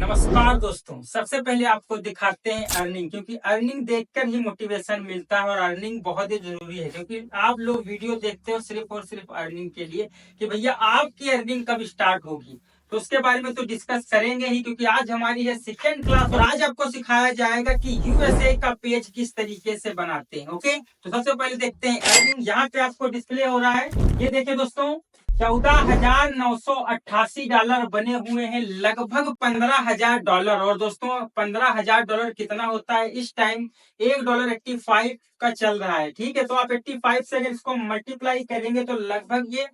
नमस्कार दोस्तों, सबसे पहले आपको दिखाते हैं अर्निंग, क्योंकि अर्निंग देखकर ही मोटिवेशन मिलता है और अर्निंग बहुत ही जरूरी है। क्योंकि आप लोग वीडियो देखते हो सिर्फ और सिर्फ अर्निंग के लिए कि भैया आपकी अर्निंग कब स्टार्ट होगी। तो उसके बारे में तो डिस्कस करेंगे ही, क्योंकि आज हमारी है सेकेंड क्लास और आज आपको सिखाया जाएगा कि यूएसए का पेज किस तरीके से बनाते हैं। ओके, तो सबसे पहले देखते हैं अर्निंग। यहाँ पे आपको डिस्प्ले हो रहा है, ये देखिए दोस्तों, $14,988 बने हुए हैं, लगभग $15,000। और दोस्तों $15,000 कितना होता है इस टाइम? $1.85 का चल रहा है। ठीक है, तो आप 85 से अगर इसको मल्टीप्लाई करेंगे तो लगभग ये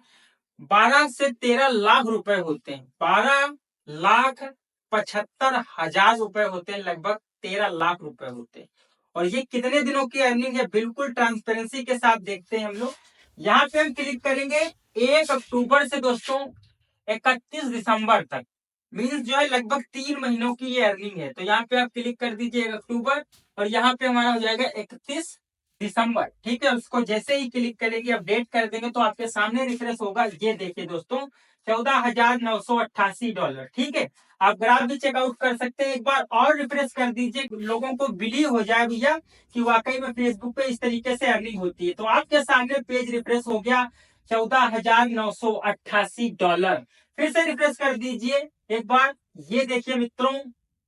12 से 13 लाख रुपए होते हैं। 12,75,000 रुपए होते हैं, लगभग 13 लाख रुपए होते हैं। और ये कितने दिनों की अर्निंग है, बिल्कुल ट्रांसपेरेंसी के साथ देखते हैं हम लोग। यहाँ पे हम क्लिक करेंगे 1 अक्टूबर से दोस्तों 31 दिसंबर तक, मीन्स जो है लगभग 3 महीनों की ये अर्निंग है। तो यहाँ पे आप क्लिक कर दीजिए 1 अक्टूबर और यहाँ पे हमारा हो जाएगा 31 दिसंबर। ठीक है, उसको जैसे ही क्लिक करेंगे, अपडेट कर देंगे तो आपके सामने रिफ्रेश होगा। ये देखिए दोस्तों, $14,988। ठीक है, आप ग्राफ भी चेकआउट कर सकते हैं। एक बार और रिफ्रेश कर दीजिए, लोगों को बिलीव हो जाए भैया कि वाकई में फेसबुक पे इस तरीके से अर्निंग होती है। तो आपके सामने पेज रिफ्रेश हो गया, $14,988। फिर से रिफ्रेश कर दीजिए एक बार। ये देखिए मित्रों,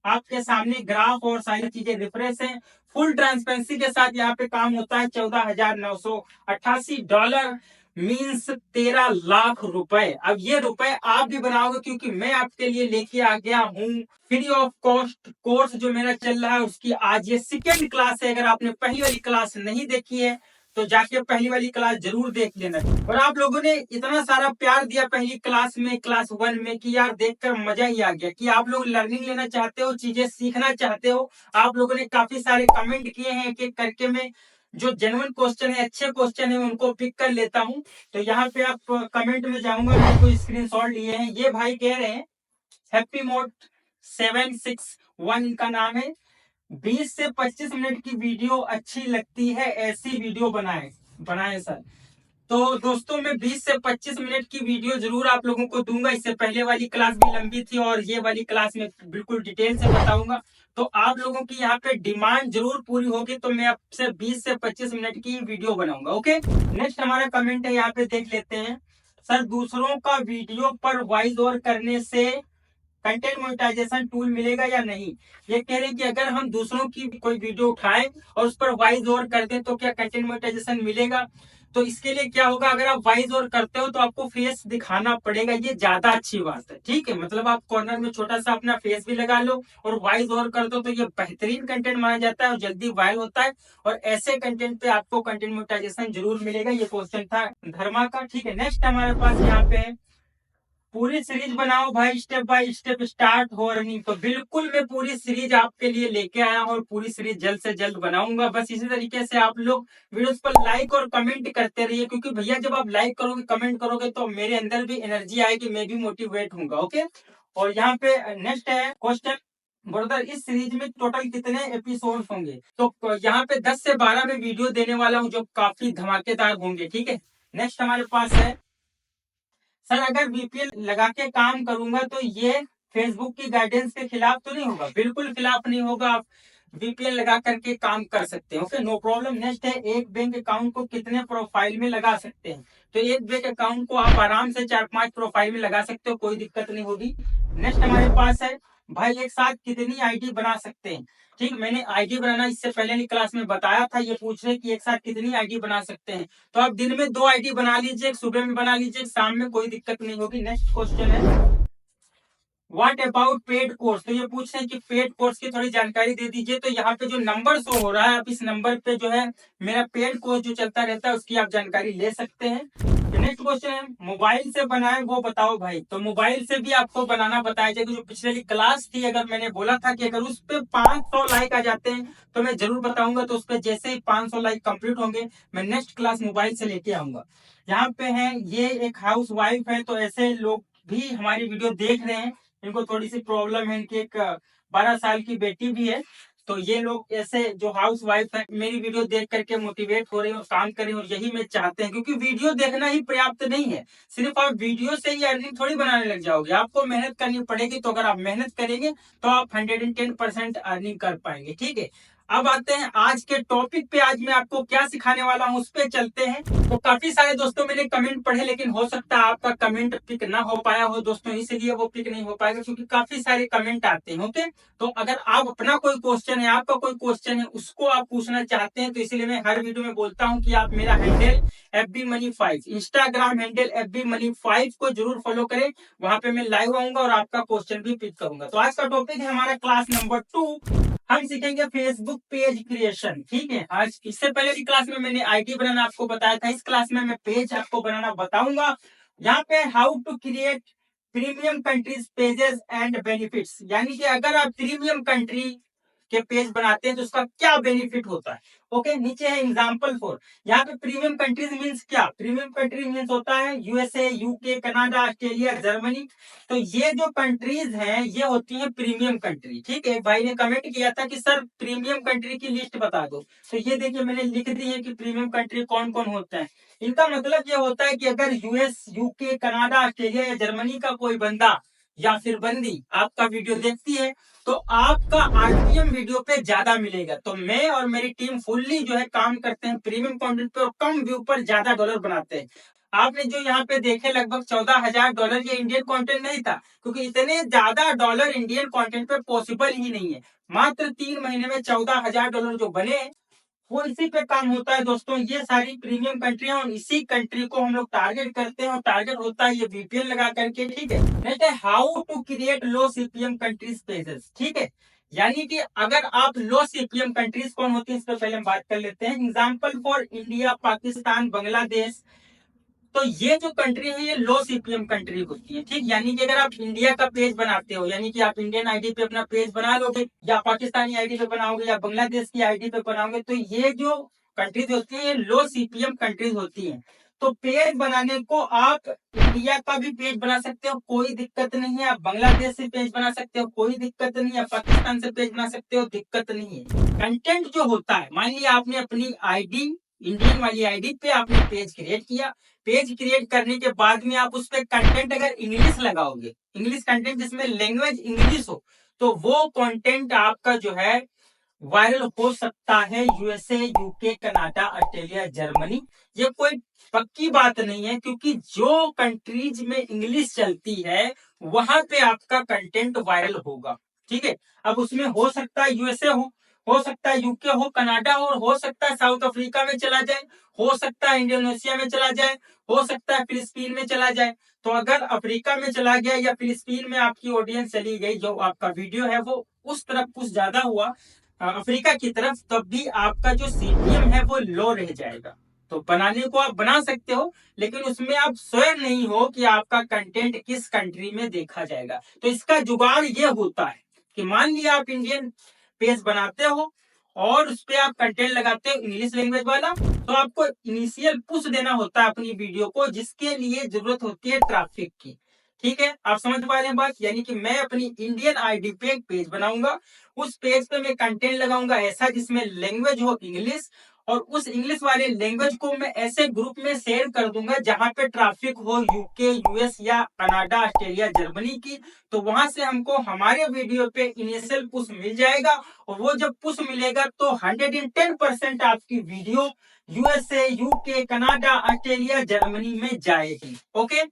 आपके सामने ग्राफ और सारी चीजें रिफ्रेश हैं। फुल ट्रांसपेरेंसी के साथ यहाँ पे काम होता है। $14,988 मीन्स 13 लाख रुपए। अब ये रुपए आप भी बनाओगे, क्योंकि मैं आपके लिए लेके आ गया हूँ फ्री ऑफ कॉस्ट कोर्स जो मेरा चल रहा है, उसकी आज ये सेकेंड क्लास है। अगर आपने पहली वाली क्लास नहीं देखी है तो जाके पहली वाली क्लास जरूर देख लेना। और आप लोगों ने इतना सारा प्यार दिया पहली क्लास में, क्लास 1 में, कि यार देखकर मजा ही आ गया कि आप लोग लर्निंग लेना चाहते हो, चीजें सीखना चाहते हो। आप लोगों ने काफी सारे कमेंट किए हैं, एक एक करके मैं जो जेन्युइन क्वेश्चन है, अच्छे क्वेश्चन है, उनको पिक कर लेता हूँ। तो यहाँ पे आप कमेंट में जाऊंगा, मेरे को स्क्रीनशॉट लिए हैं। ये भाई कह रहे हैं हैप्पी मोड 761 इनका नाम है, 20 से 25 मिनट की वीडियो अच्छी लगती है, ऐसी वीडियो बनाए सर। तो दोस्तों मैं 20 से 25 मिनट की वीडियो जरूर आप लोगों को दूंगा। इससे पहले वाली क्लास भी लंबी थी और ये वाली क्लास में बिल्कुल डिटेल से बताऊंगा। तो आप लोगों की यहाँ पे डिमांड जरूर पूरी होगी, तो मैं आपसे 20 से 25 मिनट की वीडियो बनाऊंगा। ओके, नेक्स्ट हमारा कमेंट है, यहाँ पे देख लेते हैं। सर, दूसरों का वीडियो पर वॉइस ओवर करने से कंटेंट मोनेटाइजेशन टूल मिलेगा या नहीं? ये कह रहे हैं कि अगर हम दूसरों की कोई वीडियो उठाएं और उस पर वॉइस ओवर कर दें तो क्या कंटेंट मोनेटाइजेशन मिलेगा? तो इसके लिए क्या होगा, अगर आप वॉइस ओवर करते हो तो आपको फेस दिखाना पड़ेगा। ये ज्यादा अच्छी बात है। ठीक है, मतलब आप कॉर्नर में छोटा सा अपना फेस भी लगा लो और वॉइस ओवर कर दो, तो ये बेहतरीन कंटेंट माना जाता है और जल्दी वायरल होता है। और ऐसे कंटेंट पे आपको कंटेंट मोनेटाइजेशन जरूर मिलेगा। ये क्वेश्चन था धर्मा का। ठीक है, नेक्स्ट हमारे पास यहाँ पे है, पूरी सीरीज बनाओ भाई, स्टेप बाय स्टेप स्टार्ट हो अर्निंग। तो बिल्कुल मैं पूरी सीरीज आपके लिए लेके आया हूँ और पूरी सीरीज जल्द से जल्द बनाऊंगा। बस इसी तरीके से आप लोग वीडियोस पर लाइक और कमेंट करते रहिए, क्योंकि भैया जब आप लाइक करोगे, कमेंट करोगे तो मेरे अंदर भी एनर्जी आएगी, मैं भी मोटिवेट हूँ। ओके, और यहाँ पे नेक्स्ट है क्वेश्चन, ब्रदर इस सीरीज में टोटल कितने एपिसोड होंगे? तो यहाँ पे 10 से 12 में वीडियो देने वाला हूँ, जो काफी धमाकेदार होंगे। ठीक है, नेक्स्ट हमारे पास है, सर अगर वीपीएन लगा के काम करूंगा तो ये फेसबुक की गाइडेंस के खिलाफ तो नहीं होगा? बिल्कुल खिलाफ नहीं होगा, आप वीपीएन लगा करके काम कर सकते हैं। Okay, no problem. नेक्स्ट है, एक बैंक अकाउंट को कितने प्रोफाइल में लगा सकते हैं? तो एक बैंक अकाउंट को आप आराम से 4-5 प्रोफाइल में लगा सकते हो, कोई दिक्कत नहीं होगी। नेक्स्ट हमारे पास है, भाई एक साथ कितनी आईडी बना सकते हैं? ठीक, मैंने आईडी बनाना इससे पहले की क्लास में बताया था। ये पूछ रहे कि एक साथ कितनी आईडी बना सकते हैं? तो आप दिन में 2 आईडी बना लीजिए, एक सुबह में बना लीजिए, एक शाम में, कोई दिक्कत नहीं होगी। नेक्स्ट क्वेश्चन है, व्हाट अबाउट पेड कोर्स? तो ये पूछ रहे हैं कि पेड कोर्स की थोड़ी जानकारी दे दीजिए। तो यहाँ पे जो नंबर शो हो रहा है, आप इस नंबर पे जो है मेरा पेड कोर्स जो चलता रहता है उसकी आप जानकारी ले सकते हैं। नेक्स्ट क्वेश्चन है, मोबाइल से बनाए वो बताओ भाई। तो मोबाइल से भी आपको बनाना बताया जाएगा। जो पिछले क्लास थी, अगर मैंने बोला था कि अगर उस पे 500 लाइक आ जाते हैं तो मैं जरूर बताऊंगा। तो उस पे जैसे ही 500 लाइक कंप्लीट होंगे, मैं नेक्स्ट क्लास मोबाइल से लेके आऊंगा। यहाँ पे है, ये एक हाउस वाइफ है, तो ऐसे लोग भी हमारी वीडियो देख रहे हैं, इनको थोड़ी सी प्रॉब्लम है, इनकी एक 12 साल की बेटी भी है। तो ये लोग ऐसे जो हाउस वाइफ है मेरी वीडियो देख करके मोटिवेट हो रहे हैं और काम करें, और यही मैं चाहते हैं, क्योंकि वीडियो देखना ही पर्याप्त नहीं है। सिर्फ आप वीडियो से ही अर्निंग थोड़ी बनाने लग जाओगे, आपको मेहनत करनी पड़ेगी। तो अगर आप मेहनत करेंगे तो आप 110% अर्निंग कर पाएंगे। ठीक है, अब आते हैं आज के टॉपिक पे। आज मैं आपको क्या सिखाने वाला हूँ उस पे चलते हैं। तो काफी सारे दोस्तों मैंने कमेंट पढ़े, लेकिन हो सकता है आपका कमेंट पिक ना हो पाया हो दोस्तों, इसलिए वो पिक नहीं हो पाएगा, क्योंकि काफी सारे कमेंट आते हैं। ओके, तो अगर आप अपना कोई क्वेश्चन है, आपका कोई क्वेश्चन है, उसको आप पूछना चाहते हैं, तो इसीलिए मैं हर वीडियो में बोलता हूँ कि आप मेरा handle FB Money 5 Instagram handle FB Money 5 को जरूर फॉलो करें। वहां पे मैं लाइव आऊंगा और आपका क्वेश्चन भी पिक करूंगा। तो आज का टॉपिक है हमारा क्लास नंबर 2। हम सीखेंगे फेसबुक पेज क्रिएशन। ठीक है, आज इससे पहले की क्लास में मैंने आईडी बनाना आपको बताया था, इस क्लास में मैं पेज आपको बनाना बताऊंगा। यहाँ पे how to create premium countries pages and benefits, यानी कि अगर आप प्रीमियम कंट्री के पेज बनाते हैं तो उसका क्या बेनिफिट होता है। ओके, नीचे है एग्जांपल फॉर। यहाँ पे प्रीमियम कंट्रीज मींस क्या? प्रीमियम कंट्री मींस होता है USA, UK, Canada, Australia, Germany. तो ये जो कंट्रीज हैं ये होती हैं प्रीमियम कंट्री। ठीक है, भाई ने कमेंट किया था कि सर प्रीमियम कंट्री की लिस्ट बता दो, तो ये देखिए मैंने लिख दी है कि प्रीमियम कंट्री कौन कौन होते हैं। इनका मतलब ये होता है कि अगर US, UK, कनाडा, ऑस्ट्रेलिया या जर्मनी का कोई बंदा या फिर बंदी आपका वीडियो देखती है तो आपका RPM वीडियो पे ज्यादा मिलेगा। तो मैं और मेरी टीम फुल्ली जो है काम करते हैं प्रीमियम कंटेंट पे और कम व्यू पर ज्यादा डॉलर बनाते हैं। आपने जो यहाँ पे देखे लगभग $14,000, ये इंडियन कंटेंट नहीं था, क्योंकि इतने ज्यादा डॉलर इंडियन कंटेंट पे पॉसिबल ही नहीं है। मात्र 3 महीने में $14,000 जो बने वो इसी पे काम होता है दोस्तों। ये सारी प्रीमियम कंट्रियां और इसी कंट्री को हम लोग टारगेट करते हैं, और टारगेट होता है ये VPN लगा करके। ठीक है, नेक्स्ट है how to create low CPM countries pages. ठीक है, यानी कि अगर आप लो CPM कंट्रीज कौन होती है इस पर पहले हम बात कर लेते हैं। Example for India, Pakistan, Bangladesh. तो ये जो कंट्री है ये लो CPM कंट्री होती है। ठीक, यानी कि अगर आप इंडिया का पेज बनाते हो, यानी कि आप इंडियन आईडी पे अपना पेज बना लोगे, या पाकिस्तानी आईडी पे बनाओगे, या बांग्लादेश की आईडी पे बनाओगे, तो ये जो कंट्रीज होती है ये लो CPM कंट्रीज होती है। तो पेज बनाने को आप इंडिया का भी पेज बना सकते हो, कोई दिक्कत नहीं है। आप बांग्लादेश से पेज बना सकते हो, कोई दिक्कत नहीं है। पाकिस्तान से पेज बना सकते हो, दिक्कत नहीं है। कंटेंट जो होता है, मान लिया आपने अपनी आईडी, इंडियन वाली आईडी पे आपने पेज क्रिएट किया। पेज क्रिएट करने के बाद में आप उस पर कंटेंट अगर इंग्लिश लगाओगे, इंग्लिश कंटेंट जिसमें लैंग्वेज इंग्लिश हो, तो वो कंटेंट आपका जो है वायरल हो सकता है USA, UK, Canada, Australia, Germany. ये कोई पक्की बात नहीं है, क्योंकि जो कंट्रीज में इंग्लिश चलती है वहां पे आपका कंटेंट वायरल होगा। ठीक है, अब उसमें हो सकता है USA हो सकता है UK हो, कनाडा हो सकता है साउथ अफ्रीका में चला जाए, हो सकता है इंडोनेशिया में चला जाए, हो सकता है फिलिस्तीन में चला जाए। तो अगर अफ्रीका में चला गया या फिलिस्तीन में आपकी ऑडियंस चली गई, जो आपका वीडियो है वो उस तरफ कुछ ज्यादा हुआ अफ्रीका की तरफ, तब भी आपका जो CPM है वो लो रह जाएगा। तो बनाने को आप बना सकते हो, लेकिन उसमें आप स्वयं नहीं हो कि आपका कंटेंट किस कंट्री में देखा जाएगा। तो इसका जुगाड़ ये होता है कि मान लिया आप इंडियन पेज बनाते हो और उस पर आप कंटेंट लगाते हो इंग्लिश लैंग्वेज वाला, तो आपको इनिशियल पुश देना होता है अपनी वीडियो को, जिसके लिए जरूरत होती है ट्रैफिक की। ठीक है, आप समझ पा रहे हैं बात? यानी कि मैं अपनी इंडियन आईडी पे एक पेज बनाऊंगा, उस पेज पे मैं कंटेंट लगाऊंगा ऐसा जिसमें लैंग्वेज हो इंग्लिश, और उस इंग्लिश वाले लैंग्वेज को मैं ऐसे ग्रुप में शेयर कर दूंगा जहां पे ट्रैफिक हो UK, US या कनाडा, ऑस्ट्रेलिया, जर्मनी की। तो वहां से हमको हमारे वीडियो पे इनिशियल पुश मिल जाएगा, और वो जब पुश मिलेगा तो 110% आपकी video USA, UK, Canada, Australia, Germany में जाएगी। ओके,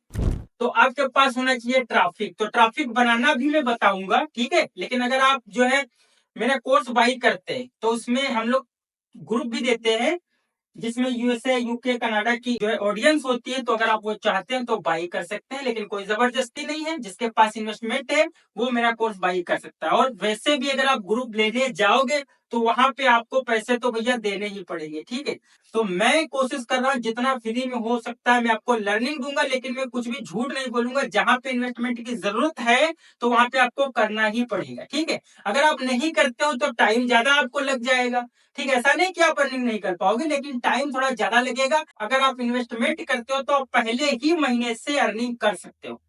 तो आपके पास होना चाहिए ट्रैफिक। तो ट्रैफिक बनाना भी मैं बताऊंगा, ठीक है। लेकिन अगर आप जो है मेरा कोर्स बाई करते हैं तो उसमें हम लोग ग्रुप भी देते हैं जिसमें USA, UK, कनाडा की जो है ऑडियंस होती है। तो अगर आप वो चाहते हैं तो बाई कर सकते हैं, लेकिन कोई जबरदस्ती नहीं है। जिसके पास इन्वेस्टमेंट है वो मेरा कोर्स बाई कर सकता है। और वैसे भी अगर आप ग्रुप लेने जाओगे तो वहां पे आपको पैसे तो भैया देने ही पड़ेंगे, ठीक है। तो मैं कोशिश कर रहा हूँ जितना फ्री में हो सकता है मैं आपको लर्निंग दूंगा, लेकिन मैं कुछ भी झूठ नहीं बोलूंगा। जहां पे इन्वेस्टमेंट की जरूरत है तो वहां पे आपको करना ही पड़ेगा, ठीक है। अगर आप नहीं करते हो तो टाइम ज्यादा आपको लग जाएगा, ठीक है। ऐसा नहीं कि आप अर्निंग नहीं कर पाओगे, लेकिन टाइम थोड़ा ज्यादा लगेगा। अगर आप इन्वेस्टमेंट करते हो तो आप पहले ही महीने से अर्निंग कर सकते हो।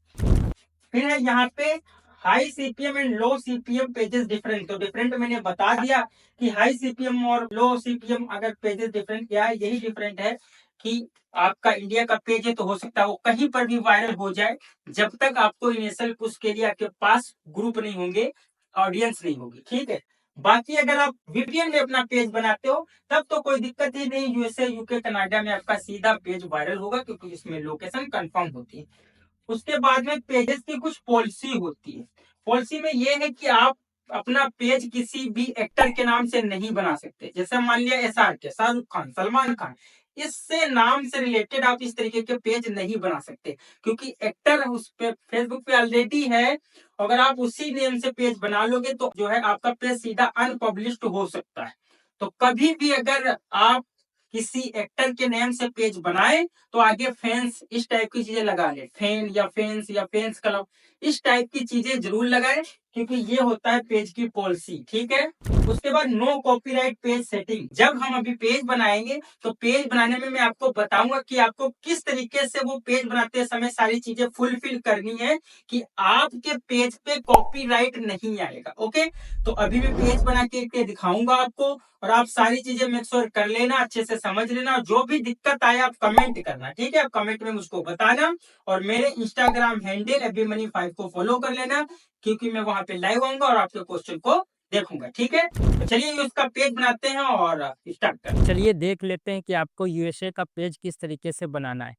फिर है यहाँ पे high CPM and low CPM pages different, तो डिफरेंट मैंने बता दिया कि हाई सीपीएम और लो सीपीएम अगर पेजेस डिफरेंट क्या है, यही डिफरेंट है कि आपका इंडिया का पेज है तो हो सकता है वो कहीं पर भी वायरल हो जाए, जब तक आपको इनिशियल पुश के लिए आपके पास ग्रुप नहीं होंगे, ऑडियंस नहीं होगी, ठीक है। बाकी अगर आप वीपीएन में अपना पेज बनाते हो तब तो कोई दिक्कत ही नहीं, यूएसए यूके कनाडा में आपका सीधा पेज वायरल होगा क्योंकि इसमें लोकेशन कंफर्म होती है। उसके बाद में पेजेस की कुछ पॉलिसी होती है। पॉलिसी में ये है कि आप अपना पेज किसी भी एक्टर के नाम से नहीं बना सकते, जैसे मान लिया एसआर के, शाहरुख खान, सलमान खान, इससे नाम से रिलेटेड आप इस तरीके के पेज नहीं बना सकते क्योंकि एक्टर उस पे फेसबुक पे ऑलरेडी है। अगर आप उसी नेम से पेज बना लोगे तो जो है आपका पेज सीधा अनपब्लिश्ड हो सकता है। तो कभी भी अगर आप किसी एक्टर के नेम से पेज बनाए तो आगे फैंस इस टाइप की चीजें लगा ले, फैन या फैंस क्लब, इस टाइप की चीजें जरूर लगाए क्योंकि ये होता है पेज की पॉलिसी, ठीक है। उसके बाद नो कॉपीराइट पेज सेटिंग, जब हम अभी पेज बनाएंगे तो पेज बनाने में मैं आपको बताऊंगा कि आपको किस तरीके से वो पेज बनाते समय सारी चीजें फुलफिल करनी है कि आपके पेज पे कॉपीराइट नहीं आएगा, ओके। तो अभी मैं पेज बना के दिखाऊंगा आपको और आप सारी चीजें मेक श्योर कर लेना, अच्छे से समझ लेना, जो भी दिक्कत आए आप कमेंट करना, ठीक है। आप कमेंट में मुझको बताना और मेरे इंस्टाग्राम हैंडल अभिमनी5 को फॉलो कर लेना क्योंकि मैं वहां पे लाइव आऊंगा और आपके क्वेश्चन को देखूंगा, ठीक है। तो चलिए उसका पेज बनाते हैं और स्टार्ट करते हैं। चलिए देख लेते हैं कि आपको यूएसए का पेज किस तरीके से बनाना है।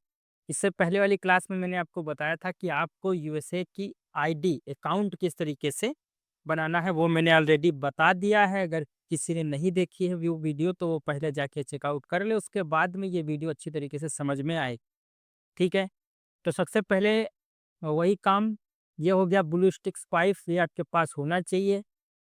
इससे पहले वाली क्लास में मैंने आपको बताया था कि आपको यूएसए की आईडी अकाउंट किस तरीके से बनाना है, वो मैंने ऑलरेडी बता दिया है। अगर किसी ने नहीं देखी है वो वीडियो तो वो पहले जाके चेकआउट कर ले, उसके बाद में ये वीडियो अच्छी तरीके से समझ में आए, ठीक है। तो सबसे पहले वही काम ये हो गया, ब्लू स्टिक्स 5 ये आपके पास होना चाहिए,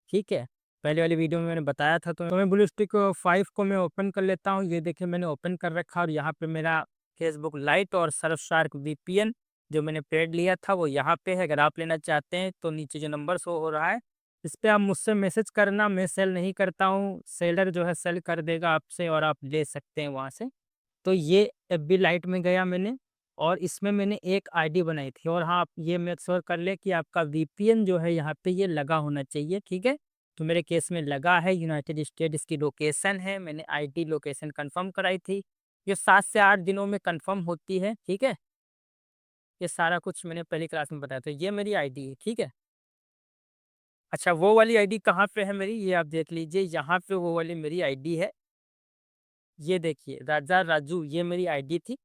ठीक है। पहले वाली वीडियो में मैंने बताया था। तो मैं ब्लू स्टिक 5 को मैं ओपन कर लेता हूँ। ये देखिए मैंने ओपन कर रखा और यहाँ पे मेरा फेसबुक लाइट और सर्फशार्क वीपीएन जो मैंने पेड लिया था वो यहाँ पे है। अगर आप लेना चाहते हैं तो नीचे जो नंबर शो हो रहा है इस पर आप मुझसे मैसेज करना, मैं सेल नहीं करता हूँ, सेलर जो है सेल कर देगा आपसे और आप ले सकते हैं वहाँ से। तो ये एफबी लाइट में गया मैंने और इसमें मैंने एक आईडी बनाई थी। और हाँ, आप ये मेक श्योर कर ले कि आपका वीपीएन जो है यहाँ पे ये लगा होना चाहिए, ठीक है। तो मेरे केस में लगा है, यूनाइटेड स्टेट इसकी लोकेशन है, मैंने आईडी लोकेशन कंफर्म कराई थी। ये 7 से 8 दिनों में कंफर्म होती है, ठीक है। ये सारा कुछ मैंने पहली क्लास में बताया था। ये मेरी आईडी है, ठीक है। अच्छा, वो वाली आईडी कहाँ पे है मेरी, ये आप देख लीजिए, यहाँ पे वो वाली मेरी आईडी है। ये देखिए राजा राजू, ये मेरी आईडी थी।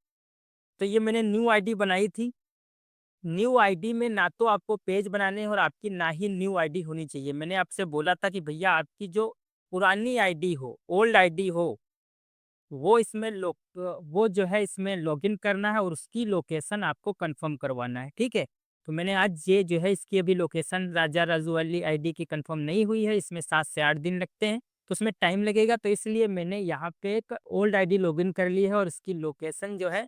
तो ये मैंने न्यू आईडी बनाई थी। न्यू आईडी में ना तो आपको पेज बनाने हैं और आपकी ना ही न्यू आईडी होनी चाहिए। मैंने आपसे बोला था कि भैया आपकी जो पुरानी आईडी हो, ओल्ड आईडी हो, वो इसमें वो जो है इसमें लॉगिन करना है और उसकी लोकेशन आपको कंफर्म करवाना है, ठीक है। तो मैंने आज ये जो है इसकी अभी लोकेशन राजा राजू वाली आईडी की कंफर्म नहीं हुई है, इसमें 7 से 8 दिन लगते हैं, तो उसमें टाइम लगेगा। तो इसलिए मैंने यहाँ पे एक ओल्ड आईडी लॉगिन कर ली है और इसकी लोकेशन जो है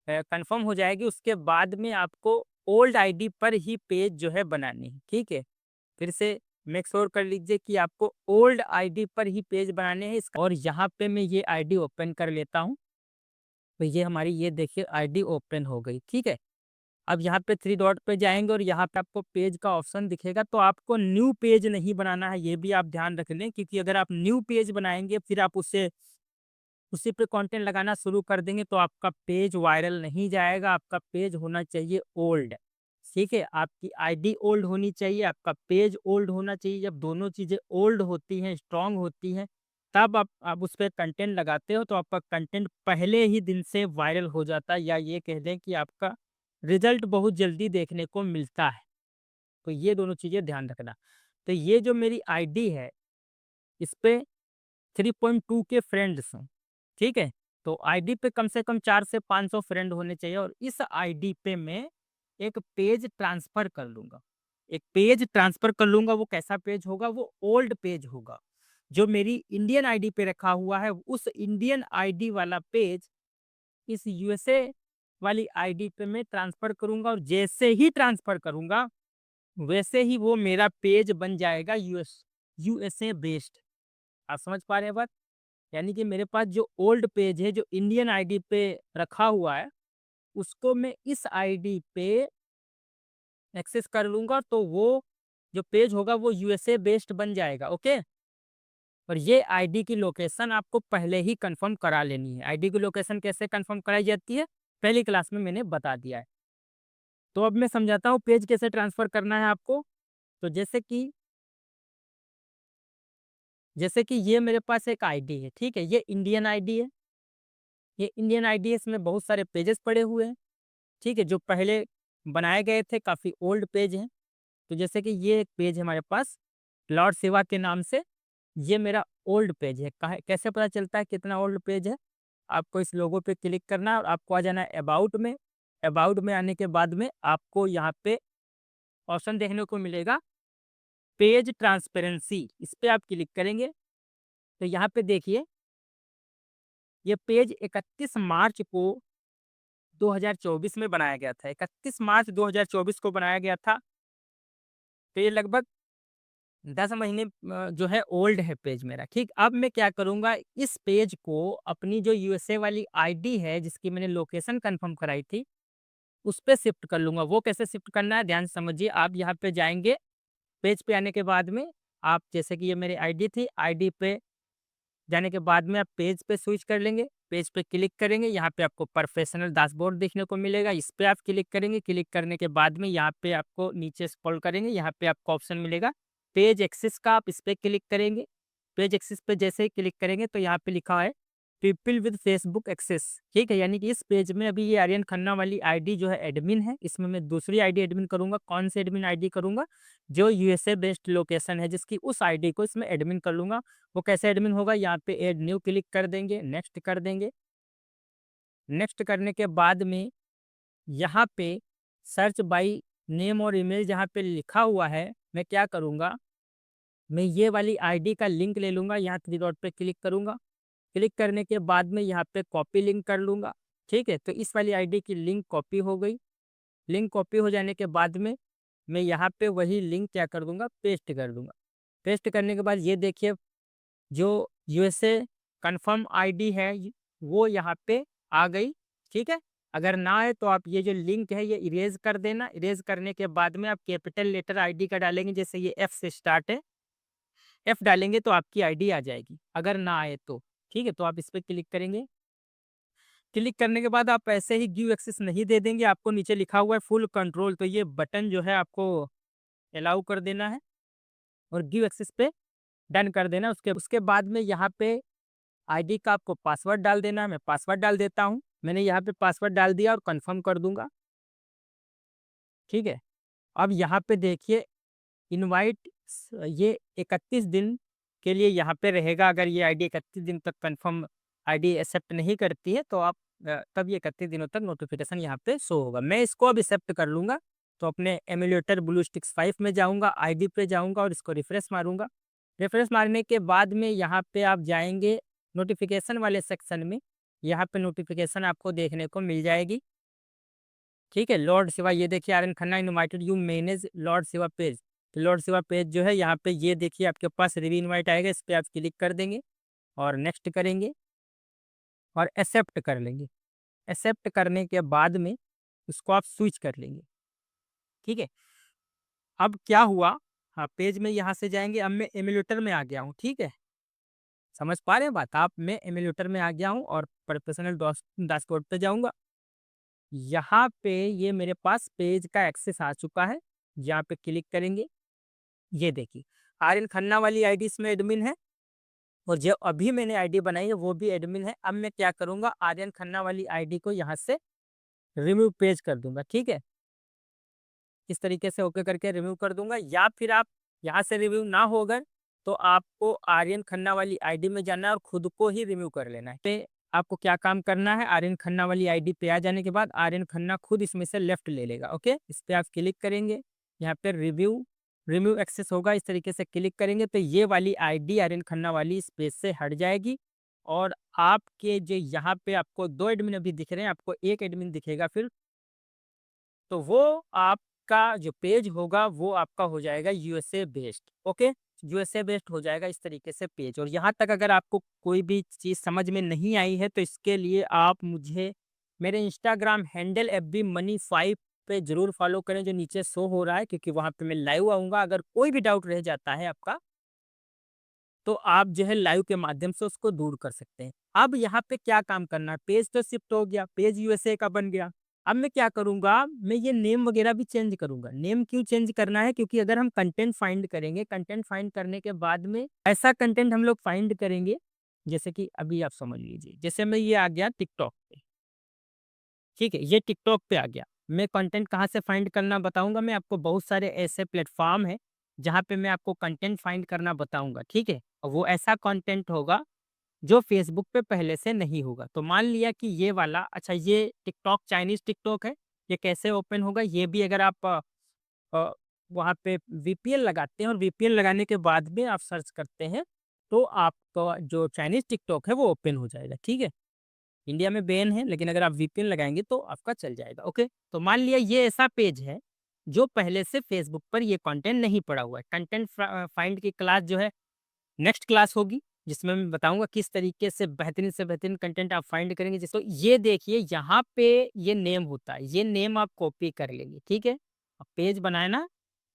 कंफर्म हो जाएगी। उसके बाद में आपको ओल्ड आईडी पर ही पेज जो है बनानी है, ठीक है। फिर से मेक श्योर कर लीजिए कि आपको ओल्ड आईडी पर ही पेज बनाने हैं। और यहाँ पे मैं ये आईडी ओपन कर लेता हूँ। तो ये हमारी ये देखिए आईडी ओपन हो गई, ठीक है। अब यहाँ पे 3 डॉट पे जाएंगे और यहाँ पे आपको पेज का ऑप्शन दिखेगा। तो आपको न्यू पेज नहीं बनाना है, ये भी आप ध्यान रख लें, क्योंकि अगर आप न्यू पेज बनाएंगे फिर आप उसी पे कंटेंट लगाना शुरू कर देंगे तो आपका पेज वायरल नहीं जाएगा। आपका पेज होना चाहिए ओल्ड, ठीक है। आपकी आईडी ओल्ड होनी चाहिए, आपका पेज ओल्ड होना चाहिए। जब दोनों चीज़ें ओल्ड होती हैं, स्ट्रांग होती हैं, तब आप उस पर कंटेंट लगाते हो तो आपका कंटेंट पहले ही दिन से वायरल हो जाता है, या ये कह दें कि आपका रिजल्ट बहुत जल्दी देखने को मिलता है। तो ये दोनों चीज़ें ध्यान रखना। तो ये जो मेरी आईडी है इस पे 3.2 के फ्रेंड्स हैं, ठीक है। तो आईडी पे कम से कम 4 से 500 फ्रेंड होने चाहिए और इस आईडी पे मैं एक पेज ट्रांसफर कर लूंगा। एक पेज ट्रांसफर कर लूंगा, वो कैसा पेज होगा, वो ओल्ड पेज होगा जो मेरी इंडियन आईडी पे रखा हुआ है। उस इंडियन आईडी वाला पेज इस यूएसए वाली आईडी पे मैं ट्रांसफर करूंगा और जैसे ही ट्रांसफर करूंगा वैसे ही वो मेरा पेज बन जाएगा यूएसए बेस्ड। आप समझ पा रहे हैं बात? यानी कि मेरे पास जो ओल्ड पेज है जो इंडियन आईडी पे रखा हुआ है उसको मैं इस आईडी पे एक्सेस कर लूँगा तो वो जो पेज होगा वो यूएसए बेस्ड बन जाएगा, ओके? और ये आईडी की लोकेशन आपको पहले ही कंफर्म करा लेनी है। आईडी की लोकेशन कैसे कंफर्म कराई जाती है, पहली क्लास में मैंने बता दिया है। तो अब मैं समझाता हूँ पेज कैसे ट्रांसफ़र करना है आपको। तो जैसे कि ये मेरे पास एक आईडी है, ठीक है? ये इंडियन आईडी है। ये इंडियन आईडी है, इसमें बहुत सारे पेजेस पड़े हुए हैं, ठीक है? जो पहले बनाए गए थे, काफ़ी ओल्ड पेज हैं। तो जैसे कि ये एक पेज है हमारे पास, लॉर्ड शिवा के नाम से, ये मेरा ओल्ड पेज है। काहे कैसे पता चलता है कितना ओल्ड पेज है? आपको इस लोगो पे क्लिक करना है और आपको आ जाना है अबाउट में। अबाउट में आने के बाद में आपको यहाँ पे ऑप्शन देखने को मिलेगा पेज ट्रांसपेरेंसी, इस पे आप क्लिक करेंगे। तो यहाँ पे देखिए, ये पेज 31 मार्च को 2024 में बनाया गया था। 31 मार्च 2024 को बनाया गया था। तो ये लगभग 10 महीने जो है ओल्ड है पेज मेरा, ठीक। अब मैं क्या करूँगा, इस पेज को अपनी जो यूएसए वाली आईडी है, जिसकी मैंने लोकेशन कन्फर्म कराई थी, उस पे शिफ्ट कर लूँगा। वो कैसे शिफ्ट करना है, ध्यान से समझिए। आप यहाँ पे जाएँगे, पेज पे आने के बाद में आप, जैसे कि ये मेरी आईडी थी, आईडी पे जाने के बाद में आप पेज पे स्विच कर लेंगे। पेज पे क्लिक करेंगे, यहाँ पे आपको प्रोफेशनल डैशबोर्ड देखने को मिलेगा, इस पे आप क्लिक करेंगे। क्लिक करने के बाद में यहाँ पे आपको नीचे स्क्रॉल करेंगे, यहाँ पे आपको ऑप्शन मिलेगा पेज एक्सेस का, आप इस पे क्लिक करेंगे। पेज एक्सेस पे जैसे ही क्लिक करेंगे तो यहाँ पे लिखा है पीपल विद फेसबुक एक्सेस, ठीक है? यानी कि इस पेज में अभी ये आर्यन खन्ना वाली आईडी जो है एडमिन है, इसमें मैं दूसरी आईडी एडमिन करूँगा। कौन सी एडमिन आईडी करूँगा? जो यूएसए बेस्ड लोकेशन है, जिसकी उस आईडी को इसमें एडमिन कर लूँगा। वो कैसे एडमिन होगा, यहाँ पे ऐड न्यू क्लिक कर देंगे, नेक्स्ट कर देंगे। नेक्स्ट करने के बाद में यहाँ पे सर्च बाय नेम और ईमेल जहाँ पे लिखा हुआ है, मैं क्या करूँगा, मैं ये वाली आईडी का लिंक ले लूँगा, यहाँ 3 डॉट पे क्लिक करूँगा। क्लिक करने के बाद में यहाँ पे कॉपी लिंक कर लूँगा, ठीक है? तो इस वाली आईडी की लिंक कॉपी हो गई। लिंक कॉपी हो जाने के बाद में मैं यहाँ पे वही लिंक क्या कर दूँगा, पेस्ट कर दूँगा। पेस्ट करने के बाद ये देखिए, जो यूएसए कन्फर्म आईडी है वो यहाँ पे आ गई, ठीक है? अगर ना आए तो आप ये जो लिंक है ये इरेज़ कर देना। इरेज़ करने के बाद में आप कैपिटल लेटर आईडी का डालेंगे, जैसे ये एफ से स्टार्ट है, एफ डालेंगे तो आपकी आईडी आ जाएगी, अगर ना आए तो, ठीक है? तो आप इस पे क्लिक करेंगे। क्लिक करने के बाद आप ऐसे ही गिव एक्सेस नहीं दे देंगे, आपको नीचे लिखा हुआ है फुल कंट्रोल, तो ये बटन जो है आपको अलाउ कर देना है और गिव एक्सेस पे डन कर देना। उसके उसके बाद में यहाँ पे आईडी का आपको पासवर्ड डाल देना है। मैं पासवर्ड डाल देता हूँ। मैंने यहाँ पे पासवर्ड डाल दिया और कंफर्म कर दूंगा, ठीक है? अब यहाँ पे देखिए, इनवाइट ये 31 दिन के लिए यहाँ पे रहेगा। अगर ये आईडी 31 दिन तक कंफर्म आईडी एक्सेप्ट नहीं करती है तो आप तब ये 31 दिनों तक नोटिफिकेशन यहाँ पे शो होगा। मैं इसको अब एक्सेप्ट कर लूँगा, तो अपने एमुलेटर ब्लूस्टिक्स 5 में जाऊँगा, आईडी पे जाऊँगा और इसको रिफ्रेश मारूँगा। रिफ्रेश मारने के बाद में यहाँ पे आप जाएँगे नोटिफिकेशन वाले सेक्शन में, यहाँ पे नोटिफिकेशन आपको देखने को मिल जाएगी, ठीक है? लॉर्ड शिवा, ये देखिए Aryan Khanna invited you manage Lord Shiva page. तो लॉर्ड शिवा पेज जो है यहाँ पे ये देखिए आपके पास रिव्यू इनवाइट आएगा, इस पे आप क्लिक कर देंगे और नेक्स्ट करेंगे और एक्सेप्ट कर लेंगे। एक्सेप्ट करने के बाद में उसको आप स्विच कर लेंगे, ठीक है? अब क्या हुआ, हाँ, पेज में यहाँ से जाएँगे, अब मैं एमुलेटर में आ गया हूँ, ठीक है? समझ पा रहे हैं बात आप? मैं एमुलेटर में आ गया हूँ और प्रोफेशनल डैशबोर्ड पे जाऊँगा। यहाँ पे ये मेरे पास पेज का एक्सेस आ चुका है, यहाँ पे क्लिक करेंगे। ये देखिए, आर्यन खन्ना वाली आईडी इसमें एडमिन है और जो अभी मैंने आईडी बनाई है वो भी एडमिन है। अब मैं क्या करूँगा, आर्यन खन्ना वाली आईडी को यहाँ से रिमूव पेज कर दूँगा, ठीक है? इस तरीके से ओके करके रिमूव कर दूँगा, या फिर आप यहाँ से रिमूव ना हो अगर, तो आपको आर्यन खन्ना वाली आईडी में जाना है और खुद को ही रिमूव कर लेना है। पे आपको क्या काम करना है, आर्यन खन्ना वाली आईडी पे आ जाने के बाद आर्यन खन्ना खुद इसमें से लेफ्ट ले लेगा, ओके? इस पे आप क्लिक करेंगे, यहाँ पे रिमूव एक्सेस होगा, इस तरीके से क्लिक करेंगे तो ये वाली आईडी आर्यन खन्ना वाली इस पेज से हट जाएगी और आपके जो यहाँ पे आपको 2 एडमिन अभी दिख रहे हैं, आपको 1 एडमिन दिखेगा फिर, तो वो आपका जो पेज होगा वो आपका हो जाएगा USA based, okay? USA based हो जाएगा इस तरीके से पेज। और यहाँ तक अगर आपको कोई भी चीज़ समझ में नहीं आई है तो इसके लिए आप मुझे मेरे इंस्टाग्राम हैंडल एफबी मनी 5 पे ज़रूर फॉलो करें जो नीचे शो हो रहा है, क्योंकि वहाँ पे मैं लाइव आऊँगा। अगर कोई भी डाउट रह जाता है आपका, तो आप जो है लाइव के माध्यम से उसको दूर कर सकते हैं। अब यहाँ पे क्या काम करना है, पेज तो शिफ्ट हो गया, पेज यूएसए का बन गया। अब मैं क्या करूँगा, मैं ये नेम वगैरह भी चेंज करूँगा। नेम क्यों चेंज करना है, क्योंकि अगर हम कंटेंट फाइंड करेंगे, कंटेंट फाइंड करने के बाद में ऐसा कंटेंट हम लोग फाइंड करेंगे, जैसे कि अभी आप समझ लीजिए, जैसे मैं ये आ गया टिकटॉक पे, ठीक है? ये टिकटॉक पे आ गया। मैं कंटेंट कहाँ से फाइंड करना बताऊँगा मैं आपको, बहुत सारे ऐसे प्लेटफ़ॉर्म हैं, जहाँ पे मैं आपको कंटेंट फाइंड करना बताऊँगा, ठीक है? और वो ऐसा कंटेंट होगा जो फ़ेसबुक पे पहले से नहीं होगा। तो मान लिया कि ये वाला, अच्छा ये टिकटॉक चाइनीज़ टिकटॉक है, ये कैसे ओपन होगा? ये भी अगर आप अ, वहाँ पे वीपीएन लगाते हैं और वीपीएन लगाने के बाद में आप सर्च करते हैं, तो आपका जो चाइनीज़ टिकटॉक है वो ओपन हो जाएगा, ठीक है? इंडिया में बैन है, लेकिन अगर आप वीपीएन लगाएँगे तो आपका चल जाएगा, ओके? तो मान लिया ये ऐसा पेज है, जो पहले से फ़ेसबुक पर ये कंटेंट नहीं पड़ा हुआ है। कंटेंट फाइंड की क्लास जो है नेक्स्ट क्लास होगी, जिसमें मैं बताऊँगा किस तरीके से बेहतरीन कंटेंट आप फाइंड करेंगे। जिसको ये देखिए यहाँ पे ये नेम होता है, ये नेम आप कॉपी कर लेंगे, ठीक है? अब पेज बनाए ना,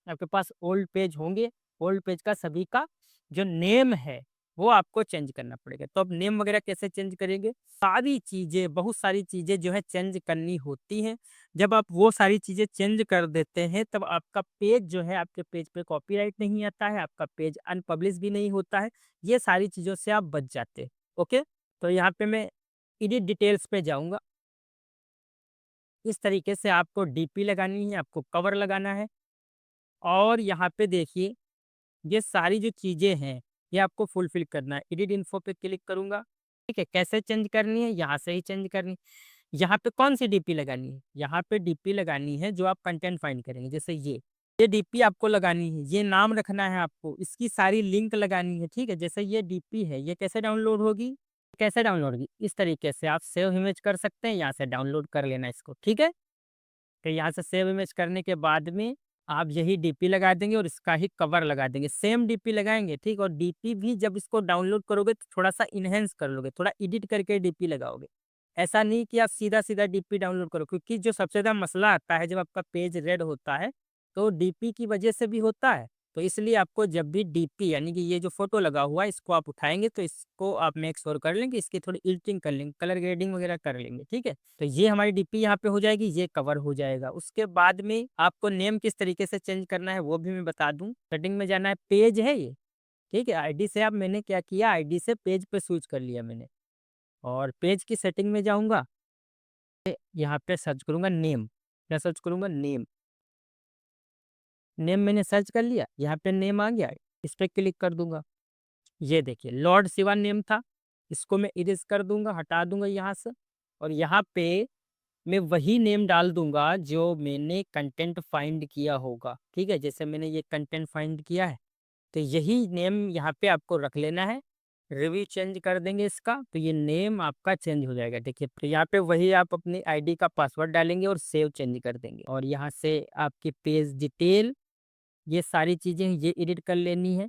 आपके पास ओल्ड पेज होंगे, ओल्ड पेज का सभी का जो नेम है, वो आपको चेंज करना पड़ेगा। तो अब नेम वगैरह कैसे चेंज करेंगे? सारी चीज़ें, बहुत सारी चीज़ें जो है चेंज करनी होती हैं। जब आप वो सारी चीज़ें चेंज कर देते हैं, तब आपका पेज जो है, आपके पेज पे कॉपीराइट नहीं आता है, आपका पेज अनपब्लिश भी नहीं होता है। ये सारी चीज़ों से आप बच जाते हैं, ओके? तो यहाँ पे मैं एडिट डिटेल्स पे जाऊँगा। इस तरीके से आपको डीपी लगानी है, आपको कवर लगाना है और यहाँ पे देखिए ये सारी जो चीज़ें हैं, ये आपको फुलफ़िल करना है। एडिट इन्फो पे क्लिक करूँगा, ठीक है? कैसे चेंज करनी है? यहाँ से ही चेंज करनी है। यहाँ पे कौन-सी डीपी लगानी है? यहाँ पे डीपी लगानी है जो आप कंटेंट फाइंड करेंगे, जैसे ये। ये डीपी आपको लगानी है, ये नाम रखना है आपको, इसकी सारी लिंक लगानी है, ठीक है? जैसे ये डीपी है, ये कैसे डाउनलोड होगी? कैसे डाउनलोड होगी? इस तरीके से आप सेव इमेज कर सकते हैं, यहाँ से डाउनलोड कर लेना इसको, ठीक है? तो यहाँ से सेव इमेज करने के बाद में आप यही डीपी लगा देंगे और इसका ही कवर लगा देंगे। सेम डीपी लगाएँगे, ठीक? और डीपी भी जब इसको डाउनलोड करोगे तो थोड़ा-सा एनहांस कर लोगे, थोड़ा एडिट करके डीपी लगाओगे। ऐसा नहीं कि आप सीधा-सीधा डीपी डाउनलोड करो, क्योंकि जो सबसे ज़्यादा मसला आता है जब आपका पेज रेड होता है, तो डीपी की वजह से भी होता है। तो इसलिए आपको जब भी डीपी यानी कि ये जो फ़ोटो लगा हुआ है इसको आप उठाएँगे तो इसको आप मेक श्योर कर लें कि इसकी थोड़ी एडिटिंग कर लेंगे, कलर ग्रेडिंग वगैरह कर लेंगे, ठीक है? तो ये हमारी डीपी यहाँ पे हो जाएगी, ये कवर हो जाएगा। उसके बाद में आपको नेम किस तरीके से चेंज करना है वो भी मैं बता दूँ। सेटिंग में जाना है, पेज है ये, ठीक है? आईडी से अब मैंने क्या किया, आईडी से पेज पे स्विच कर लिया मैंने और पेज की सेटिंग में जाऊँगा, यहाँ पे सर्च करूँगा नेम, क्या सर्च करूँगा? नेम। नेम मैंने सर्च कर लिया, यहाँ पे नेम आ गया, इस पे क्लिक कर दूँगा। ये देखिए लॉर्ड शिवा नेम था, इसको मैं इरेज़ कर दूँगा, हटा दूँगा यहाँ से और यहाँ पे मैं वही नेम डाल दूँगा जो मैंने कंटेंट फाइंड किया होगा, ठीक है? जैसे मैंने ये कंटेंट फाइंड किया है, तो यही नेम यहाँ पे आपको रख लेना है। रिव्यू चेंज कर देंगे इसका, तो ये नेम आपका चेंज हो जाएगा। देखिए, तो यहाँ पे वही आप अपनी आईडी का पासवर्ड डालेंगे और सेव चेंज कर देंगे और यहाँ से आपकी पेज डिटेल ये सारी चीज़ें ये एडिट कर लेनी है,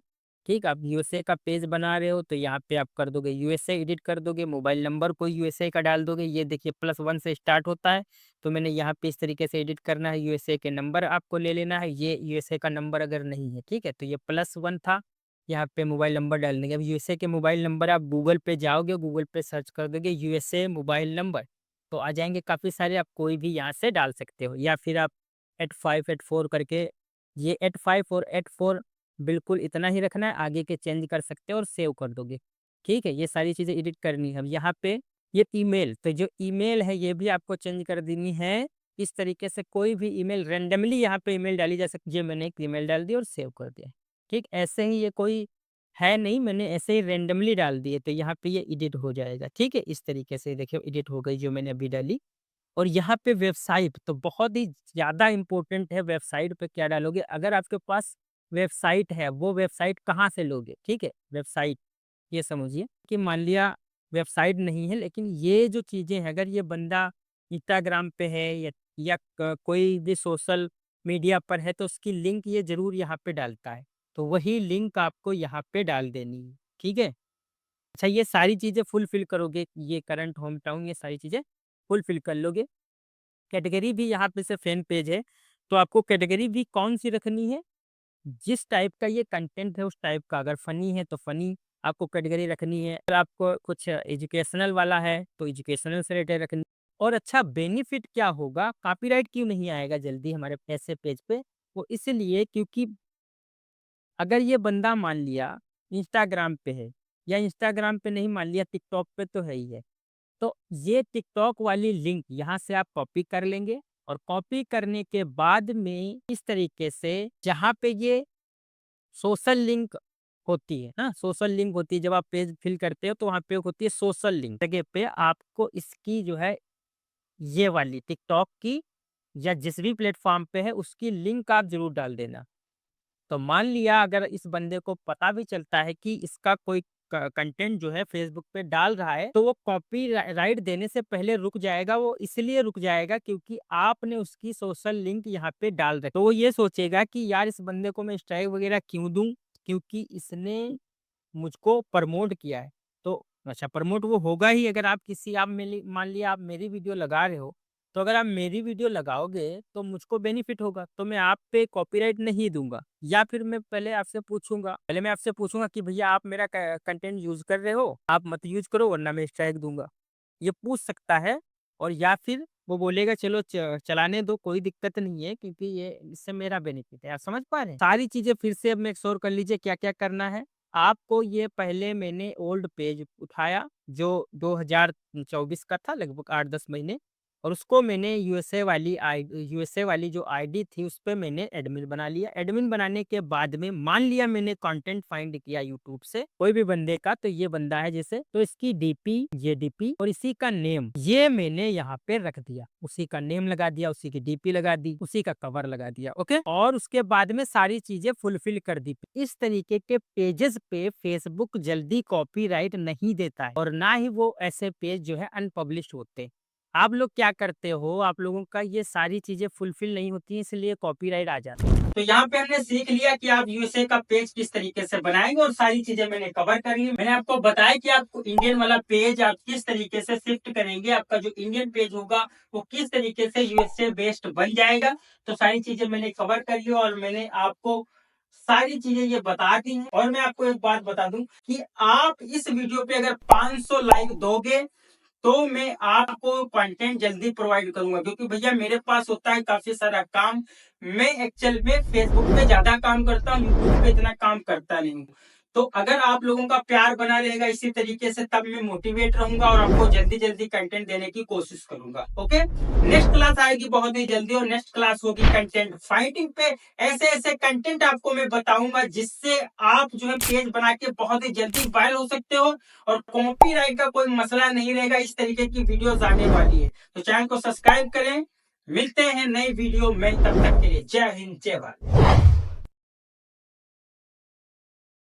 ठीक? आप यूएसए का पेज बना रहे हो तो यहाँ पे आप कर दोगे यूएसए एडिट कर दोगे, मोबाइल नंबर कोई यूएसए का डाल दोगे, ये देखिए +1 से स्टार्ट होता है, तो मैंने यहाँ पे इस तरीके से एडिट करना है, यूएसए के नंबर आपको ले लेना है, ये यूएसए का नंबर अगर नहीं है, ठीक है? तो ये +1 था, यहाँ पे मोबाइल नंबर डाल देंगे। अब यूएसए के मोबाइल नंबर आप गूगल पे जाओगे, गूगल पे सर्च कर दोगे यूएसए मोबाइल नंबर, तो आ जाएँगे काफ़ी सारे, आप कोई भी यहाँ से डाल सकते हो या फिर आप 85 84 करके ये 85 और 84 बिल्कुल इतना ही रखना है, आगे के चेंज कर सकते हो और सेव कर दोगे। ठीक है? ये सारी चीज़ें एडिट करनी है। अब यहाँ पे ये ईमेल, तो जो ईमेल है ये भी आपको चेंज कर देनी है। इस तरीके से कोई भी ईमेल रैंडमली यहाँ पे ईमेल डाली जा सकती है। ये मैंने एक ईमेल डाल दी और सेव कर दिया। ठीक? ऐसे ही ये कोई है नहीं, मैंने ऐसे ही रैंडमली डाल दिए, तो यहाँ पे ये एडिट हो जाएगा। ठीक है? इस तरीके से देखिए एडिट हो गई जो मैंने अभी डाली। और यहाँ पे वेबसाइट तो बहुत ही ज़्यादा इम्पोर्टेंट है, वेबसाइट पे क्या डालोगे? अगर आपके पास वेबसाइट है, वो वेबसाइट कहाँ से लोगे? ठीक है? वेबसाइट ये समझिए कि मान लिया वेबसाइट नहीं है, लेकिन ये जो चीज़ें हैं, अगर ये बंदा इंस्टाग्राम पे है या कोई भी सोशल मीडिया पर है, तो उसकी लिंक ये ज़रूर यहाँ पे डालता है। तो वही लिंक आपको यहाँ पे डाल देनी है। ठीक है? अच्छा, ये सारी चीज़ें फुलफ़िल करोगे, ये करंट होम टाउन ये सारी चीज़ें फुलफ़िल कर लोगे। कैटेगरी भी यहाँ पे से फैन पेज है, तो आपको कैटेगरी भी कौन सी रखनी है, जिस टाइप का ये कंटेंट है उस टाइप का। अगर फनी है तो फनी आपको कैटेगरी रखनी है, अगर आपको कुछ एजुकेशनल वाला है तो एजुकेशनल से रिलेटेड रखनी। और अच्छा बेनिफिट क्या होगा, कॉपीराइट क्यों नहीं आएगा जल्दी हमारे ऐसे पेज पे, वो इसलिए क्योंकि अगर ये बंदा मान लिया इंस्टाग्राम पे है, या इंस्टाग्राम पे नहीं, मान लिया टिकटॉक पे तो है ही है, तो ये टिकटॉक वाली लिंक यहाँ से आप कॉपी कर लेंगे, और कॉपी करने के बाद में इस तरीके से जहाँ पे ये सोशल लिंक होती है ना, सोशल लिंक होती है, जब आप पेज फिल करते हो तो वहाँ पे होती है सोशल लिंक, जगह पे आपको इसकी जो है ये वाली टिकटॉक की या जिस भी प्लेटफॉर्म पे है उसकी लिंक आप जरूर डाल देना। तो मान लिया अगर इस बंदे को पता भी चलता है कि इसका कोई कंटेंट जो है फेसबुक पे डाल रहा है, तो वो कॉपी राइट देने से पहले रुक जाएगा। वो इसलिए रुक जाएगा क्योंकि आपने उसकी सोशल लिंक यहाँ पे डाल रखी, तो वो ये सोचेगा कि यार इस बंदे को मैं स्ट्राइक वगैरह क्यों दूं, क्योंकि इसने मुझको प्रमोट किया है। तो अच्छा, प्रमोट वो होगा ही अगर आप किसी, आप मेरी, मान लिया आप मेरी वीडियो लगा रहे हो, तो अगर आप मेरी वीडियो लगाओगे तो मुझको बेनिफिट होगा, तो मैं आप पे कॉपीराइट नहीं दूंगा। या फिर मैं पहले मैं आपसे पूछूंगा कि भैया आप मेरा कंटेंट यूज कर रहे हो, आप मत यूज करो वरना मैं स्ट्राइक दूंगा, ये पूछ सकता है। और या फिर वो बोलेगा चलो चलाने दो, कोई दिक्कत नहीं है, क्योंकि ये इससे मेरा बेनिफिट है। आप समझ पा रहे हैं सारी चीजें, फिर से अब मैं एक्सप्लोर कर लीजिए क्या क्या करना है आपको। ये पहले मैंने ओल्ड पेज उठाया जो 2024 का था, लगभग 8-10 महीने, और उसको मैंने यूएसए वाली जो आईडी थी उस पे मैंने एडमिन बना लिया। एडमिन बनाने के बाद में मान लिया मैंने कंटेंट फाइंड किया यूट्यूब से कोई भी बंदे का, तो ये बंदा है जैसे, तो इसकी डीपी, ये डीपी और इसी का नेम ये मैंने यहाँ पे रख दिया, उसी का नेम लगा दिया, उसी की डीपी लगा दी, उसी का कवर लगा दिया। ओके, और उसके बाद में सारी चीजें फुलफिल कर दी। इस तरीके के पेजेस पे फेसबुक जल्दी कॉपीराइट नहीं देता है, और ना ही वो ऐसे पेज जो है अनपब्लिश होते। आप लोग क्या करते हो, आप लोगों का ये सारी चीजें फुलफिल नहीं होती, इसलिए कॉपीराइट आ जाता है। तो यहाँ पे हमने सीख लिया कि आप यूएसए का पेज किस तरीके से बनाएंगे, और सारी चीजें मैंने कवर कर ली। मैंने आपको बताया कि आपको इंडियन वाला पेज आप किस तरीके से शिफ्ट करेंगे, आपका जो इंडियन पेज होगा वो किस तरीके से यूएसए बेस्ड बन जाएगा। तो सारी चीजें मैंने कवर कर ली, और मैंने आपको सारी चीजें ये बता दी हैं। और मैं आपको एक बात बता दूं कि आप इस वीडियो पे अगर 500 लाइक दोगे तो मैं आपको कंटेंट जल्दी प्रोवाइड करूंगा, क्योंकि भैया मेरे पास होता है काफी सारा काम। मैं एक्चुअल में फेसबुक पे ज्यादा काम करता हूँ, यूट्यूब पे इतना काम करता नहीं हूँ। तो अगर आप लोगों का प्यार बना रहेगा इसी तरीके से, तब मैं मोटिवेट रहूंगा और आपको जल्दी जल्दी कंटेंट देने की कोशिश करूंगा। ओके, नेक्स्ट क्लास आएगी बहुत ही जल्दी, और नेक्स्ट क्लास होगी कंटेंट फाइटिंग पे। ऐसे ऐसे कंटेंट आपको मैं बताऊंगा जिससे आप जो है पेज बना के बहुत ही जल्दी वायरल हो सकते हो, और कॉपीराइट का कोई मसला नहीं रहेगा। इस तरीके की वीडियोस आने वाली है, तो चैनल को सब्सक्राइब करें। मिलते हैं नई वीडियो में, तब तक के लिए जय हिंद, जय भारत।